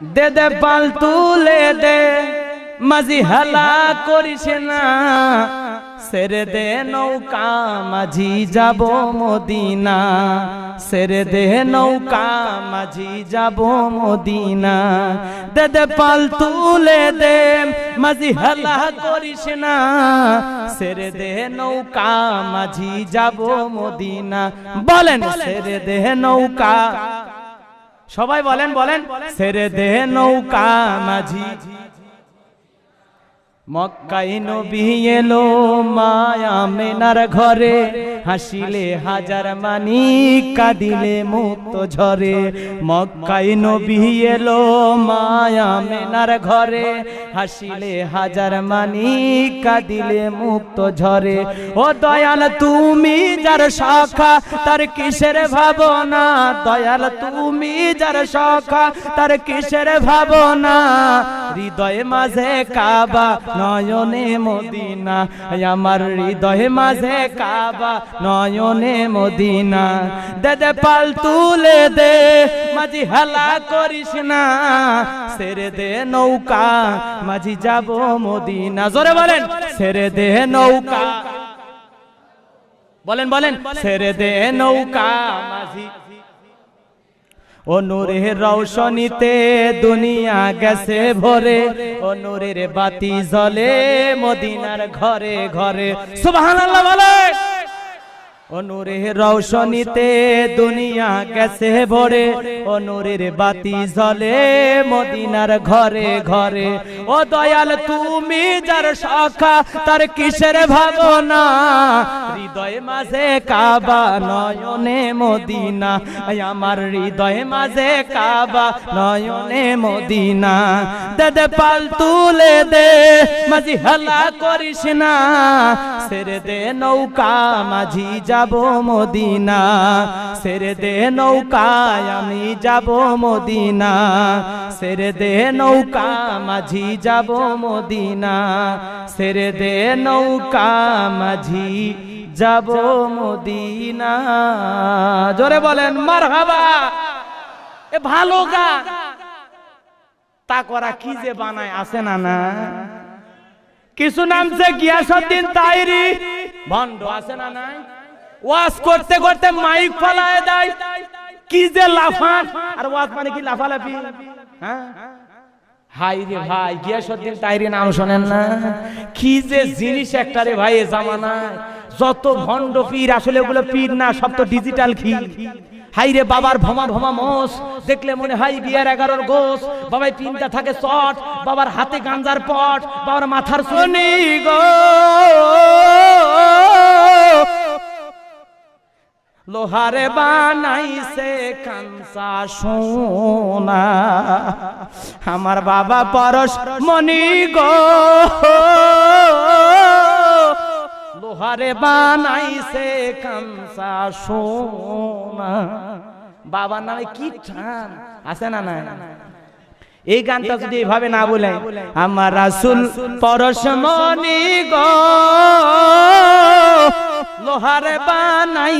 দে দে পাল তুলে দে মাঝি হালা করিস না, সেরে দে নৌকা মাঝি যাব মদিনা, সেরে দে নৌকা মাঝি যাব মদিনা। দে দে পাল তুলে দে মাঝি হালা করিস না, সেরে দে নৌকা মাঝি যাব মদিনা। বলেন সেরে দে নৌকা, সবাই বলেন বলেন, ছেড়ে দে নৌকা মাঝি। মক্কায় নবী এলো মায়া মেনার ঘরে, হাসিলে হাজার মানি কাঁদিলে মুক্ত ঝরে। মক্কায় নবী এলো মায়া মেনার ঘরে, হাসিলে হাজার মানি কাঁদিলে মুক্ত ঝরে। ও দয়াল তুমি যার শাখা তার কিসের ভাবনা, দয়াল তুমি যার শাখা তার কিসের ভাবনা। হৃদয়ে মাঝে কাবা নয়নে মদিনা, আমার হৃদয়ে মাঝে কাবা নয়নে মদিনা। দে দে পাল তুলে দে মাঝি হালা করিস না, ছেড়ে দে নৌকা মাঝি যাব মদিনা। জোরে বলেন ছেড়ে দে নৌকা, বলেন বলেন ছেড়ে দে নৌকা মাঝি। ও নূরের রৌশনীতে দুনিয়া গেছে ভরে, ও নূরের বাতি জ্বলে মদিনার ঘরে ঘরে। সুবহানাল্লাহ বলে। ও নূরের রৌশনীতে দুনিয়া গেছে ভরে, ও নূরের বাতি জ্বলে মদিনার ঘরে ঘরে। ও দয়াল তুমি যার শাখা তার কিসের ভাবনা, হৃদয়ে মাঝে কাবা নয়নে মদিনা, আমার হৃদয়ে মাঝে কাবা নয়নে মদিনা। দে দে পাল তুলে দে মাঝি হালা করিস না, ছেড়ে দে নৌকা মাঝি যাব মদিনা, ছেড়ে দে নৌকায় আমি যাব মদিনা, ছেড়ে দে নৌকা মাঝি যাব মদিনা, ছেড়ে দে নৌকা মাঝি যাব মদিনা। জোরে বলেন মারহাবা। এ ভালো গান, তা করা কি যে বানায় আছে না না। কিছু নামছে গিয়াসউদ্দিন তাইরি, ভণ্ড আছে না নাই। ওয়াজ করতে করতে মাইক ফালায় দেয়, কি যে লাফান। আর ওয়াজ মানে কি লাফালাফি? হ্যাঁ হাই রে ভাই, গিয়াসউদ্দিন তাইরি নাম শোনেন না? কি যে জিনিস একটা রে ভাই এ জামানায়। যত ভণ্ড পীর আসলে ওগুলো পীর না, সব তো ডিজিটাল খি। হাই রে বাবার ভমা ভমা মোষ দেখলে মনে হয় বিয়ার 11 গোস। বাবাই পিনটা থাকে চট, বাবার হাতে গাঞ্জার পট, বাবার মাথার শুনি গো লোহারে বানাইছে কাঞ্চা সোনা, আমার বাবা পরশ মনি গো লোহারে বানাইছে কাঞ্চা সোনা। বাবার নামে কি টান আছে না না। এই গানটা যদি এভাবে না বলে, আমার রাসূল পরশ মনি গো লোহারে বানাই